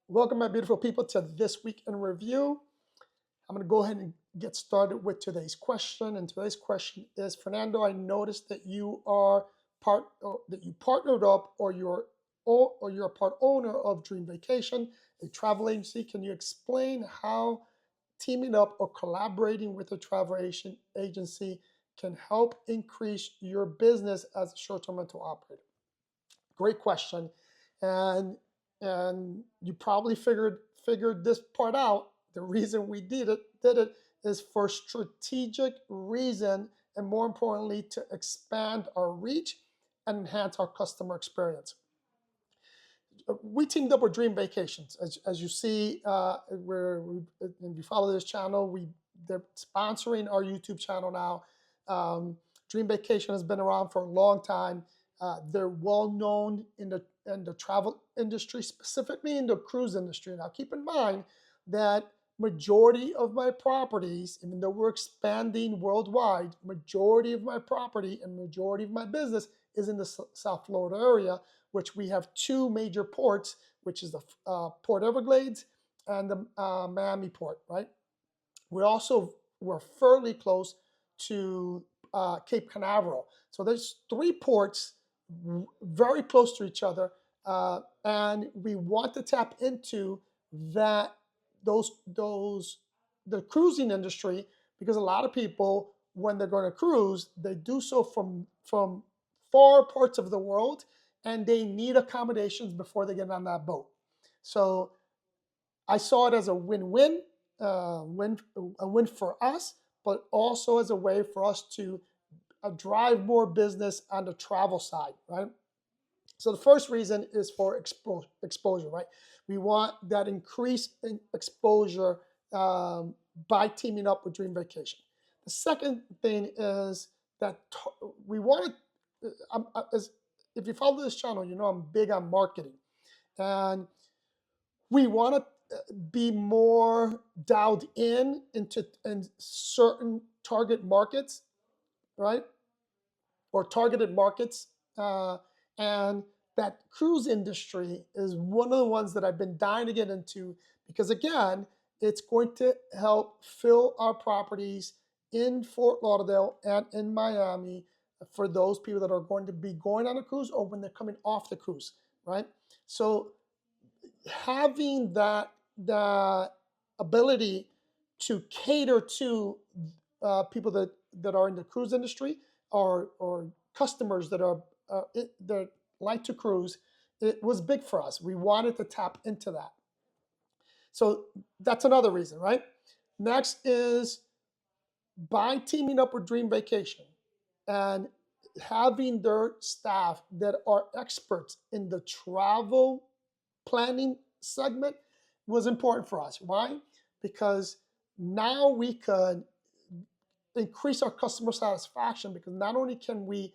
Welcome, my beautiful people, to This Week in Review. I'm going to go ahead and get started with today's question. And today's question is, Fernando, I noticed that you are that you partnered up, or you're a part owner of Dream Vacation, a travel agency. Can you explain how teaming up or collaborating with a travel agency can help increase your business as a short-term rental operator? Great question, and you probably figured this part out. The reason we did it is for strategic reason, and more importantly, to expand our reach and enhance our customer experience. We teamed up with Dream Vacations, as you see, if you follow this channel, they're sponsoring our YouTube channel now. Dream Vacation has been around for a long time. They're well known in the travel industry, specifically in the cruise industry. Now, keep in mind that majority of my properties, even though we're expanding worldwide, majority of my property and majority of my business is in the South Florida area, which we have two major ports, which is the Port Everglades and the Miami port, right? We're fairly close to Cape Canaveral. So there's three ports very close to each other, and we want to tap into the cruising industry, because a lot of people, when they're going to cruise, they do so from far parts of the world, and they need accommodations before they get on that boat. So I saw it as a win-win, a win for us, but also as a way for us to drive more business on the travel side, right? So the first reason is for exposure, right? We want that increase in exposure by teaming up with Dream Vacation. The second thing is that we want to, if you follow this channel, you know I'm big on marketing. And we want to be more dialed in certain target markets, right? Or targeted markets. And that cruise industry is one of the ones that I've been dying to get into, because again, it's going to help fill our properties in Fort Lauderdale and in Miami for those people that are going to be going on a cruise or when they're coming off the cruise, right? So having the ability to cater to people that are in the cruise industry, or customers that like to cruise, it was big for us. We wanted to tap into that. So that's another reason, right? Next is, by teaming up with Dream Vacation and having their staff that are experts in the travel planning segment, was important for us. Why? Because now we could increase our customer satisfaction, because not only can we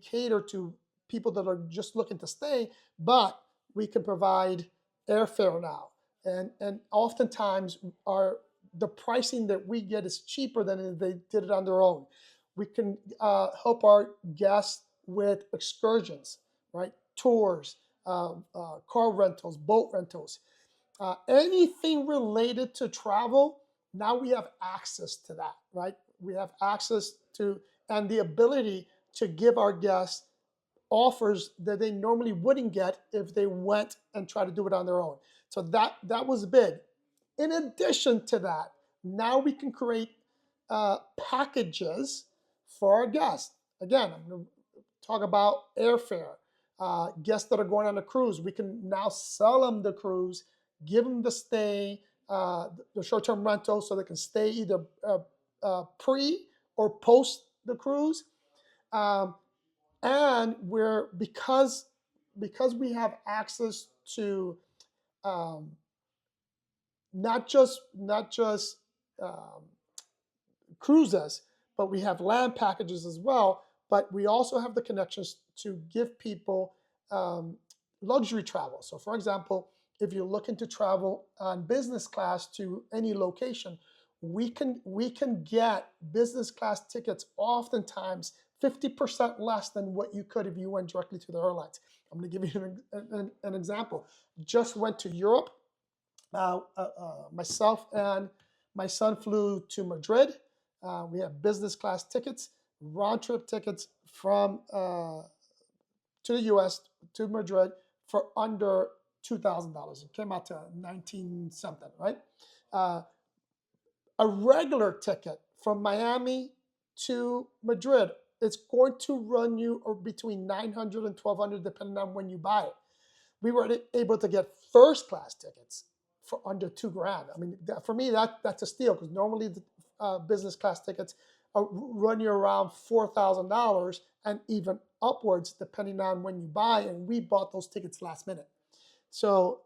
cater to people that are just looking to stay, but we can provide airfare now. And oftentimes the pricing that we get is cheaper than if they did it on their own. We can help our guests with excursions, right? Tours, car rentals, boat rentals, anything related to travel. Now we have access to that, right? We have access to and the ability to give our guests offers that they normally wouldn't get if they went and tried to do it on their own. So that was big. In addition to that, now we can create packages for our guests. Again, I'm going to talk about airfare. Guests that are going on a cruise, we can now sell them the cruise, give them the stay, the short-term rental, so they can stay either pre or post the cruise. And because we have access to not just cruises, but we have land packages as well. But we also have the connections to give people luxury travel. So, for example, if you're looking to travel on business class to any location, we can get business class tickets oftentimes 50% less than what you could if you went directly to the airlines. I'm going to give you an example. Just went to Europe. Myself and my son flew to Madrid. We have business class tickets, round trip tickets from to the U.S. to Madrid for under $2,000. It came out to 19 something, right? Uh, a regular ticket from Miami to Madrid, it's going to run you between 900 and 1,200 depending on when you buy it. We were able to get first class tickets for under $2,000. I mean, for me, that's a steal, because normally the business class tickets run you around $4,000 and even upwards depending on when you buy. And we bought those tickets last minute. So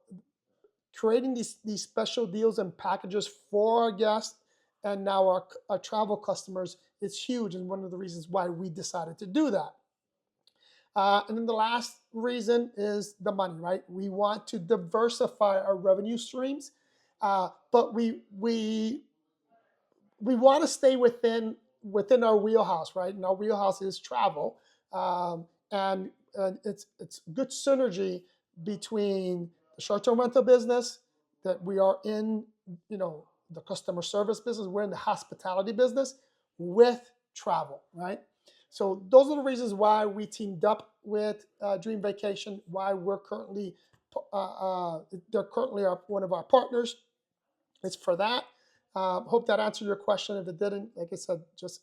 creating these special deals and packages for our guests and now our travel customers is huge, and one of the reasons why we decided to do that. And then the last reason is the money, right? We want to diversify our revenue streams, but we want to stay within our wheelhouse, right? And our wheelhouse is travel, and it's good synergy between the short-term rental business that we are in, the customer service business, we're in the hospitality business, with travel, right? So those are the reasons why we teamed up with Dream Vacation, why we're currently, they're currently one of our partners. It's for that. Hope that answered your question. If it didn't, like I said, just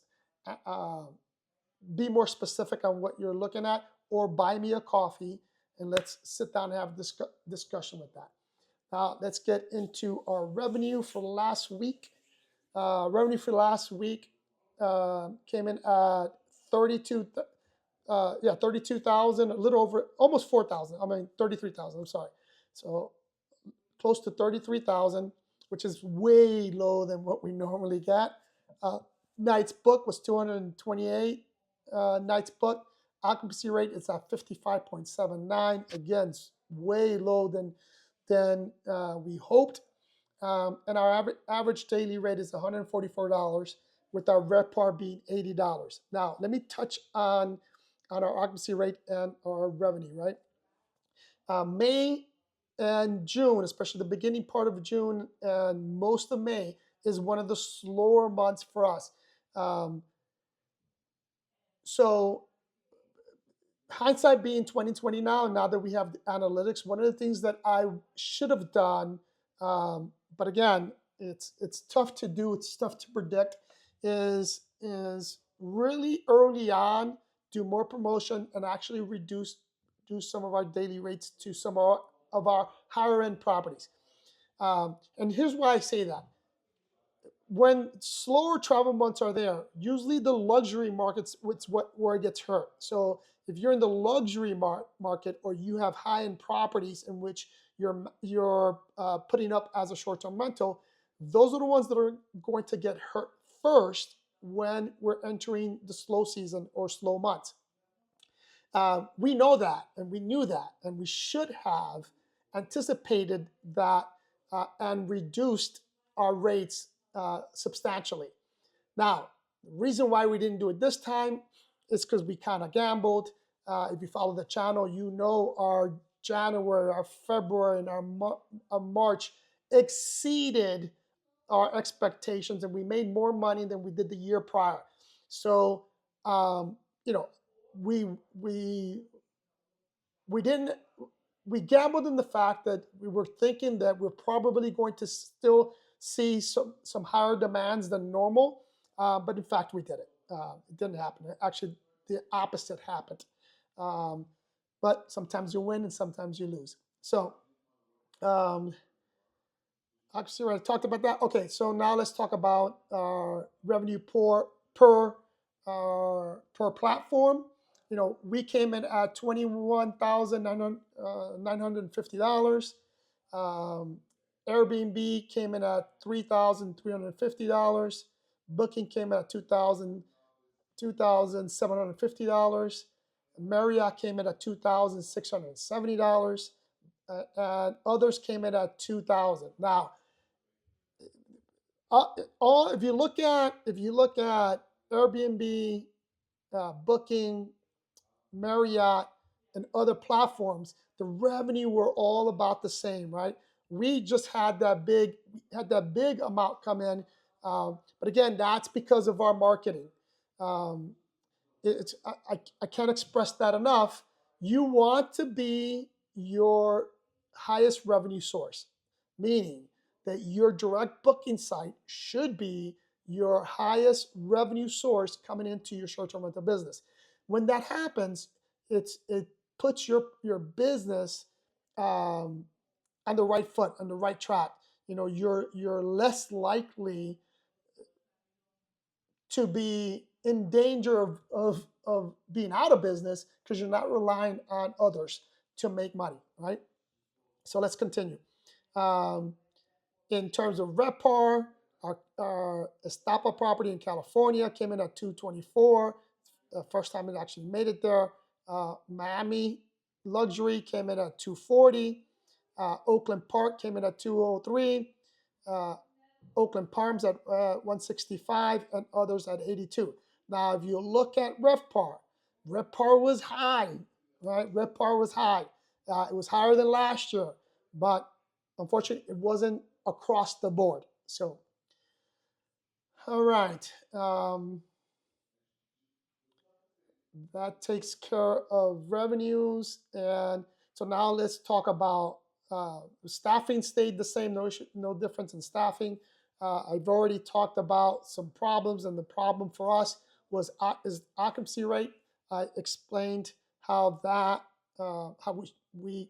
be more specific on what you're looking at, or buy me a coffee and let's sit down and have a discussion with that. Now let's get into our revenue for last week. Revenue for last week came in at 32,000, a little over, almost 4,000. 33,000. I'm sorry. So close to 33,000, which is way low than what we normally get. Nights booked was 228 nights booked. Occupancy rate is at 55.79. Again, way low than we hoped. And our average daily rate is $144, with our RevPAR being $80. Now, let me touch on our occupancy rate and our revenue, right? May and June, especially the beginning part of June and most of May, is one of the slower months for us. So hindsight being 2020 now that we have the analytics, one of the things that I should have done, but again, it's tough to do, it's tough to predict, is really early on do more promotion and actually do some of our daily rates to some of our higher end properties. And here's why I say that. When slower travel months are there, usually the luxury markets, where it gets hurt. So if you're in the luxury market, or you have high-end properties in which you're putting up as a short-term rental, those are the ones that are going to get hurt first when we're entering the slow season or slow months. We know that, and we knew that, and we should have anticipated that and reduced our rates substantially. Now, the reason why we didn't do it this time is because we kind of gambled. If you follow the channel, you know our January, our February, and our March exceeded our expectations, and we made more money than we did the year prior. So, we gambled in the fact that we were thinking that we're probably going to still see some higher demands than normal, but in fact we did it. It didn't happen. Actually, the opposite happened. But sometimes you win and sometimes you lose. So, actually, I talked about that. Okay, so now let's talk about revenue per platform. We came in at $21,950. Airbnb came in at $3,350. Booking came in at $2,750. Marriott came in at $2,670. And others came in at $2,000. Now, if you look at Airbnb, Booking, Marriott, and other platforms, the revenue were all about the same, right? We just had that big amount come in, but again, that's because of our marketing. Um, it's I can't express that enough. You want to be your highest revenue source, meaning that your direct booking site should be your highest revenue source coming into your short-term rental business. When that happens, it puts your business on the right foot, on the right track. You know, you're less likely to be in danger of being out of business because you're not relying on others to make money, right? So let's continue. Um, in terms of RevPAR, our Estapa property in California came in at 224. The first time it actually made it there. Miami Luxury came in at 240. Oakland Park came in at 203. Oakland Palms at 165, and others at 82. Now, if you look at RevPAR, RevPAR was high, right? RevPAR was high. It was higher than last year, but unfortunately, it wasn't across the board. So, all right. That takes care of revenues. And so now let's talk about staffing stayed the same, no difference in staffing. I've already talked about some problems, and the problem for us is occupancy rate. I explained how we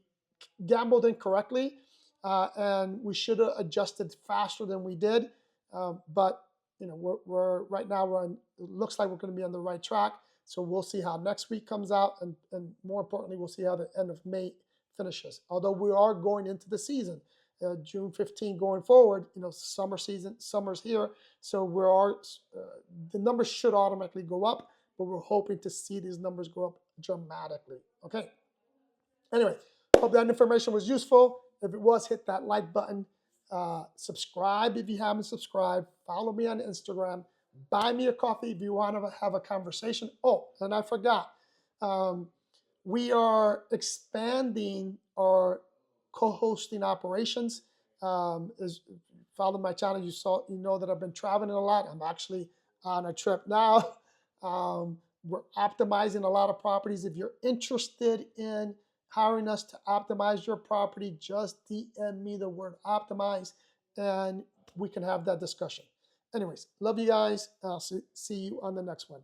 gambled incorrectly, and we should have adjusted faster than we did. But you know, we're right now it looks like we're going to be on the right track. So we'll see how next week comes out, and more importantly, we'll see how the end of May finishes. Although we are going into the season, June 15 going forward, you know, summer's here, so the numbers should automatically go up, but we're hoping to see these numbers go up dramatically. Okay. Anyway, hope that information was useful. If it was, hit that like button. Subscribe if you haven't subscribed. Follow me on Instagram. Buy me a coffee if you want to have a conversation. Oh, and I forgot. We are expanding our co-hosting operations. As you follow my channel, you know that I've been traveling a lot. I'm actually on a trip now. We're optimizing a lot of properties. If you're interested in hiring us to optimize your property, just DM me the word optimize, and we can have that discussion. Anyways, love you guys. I'll see you on the next one.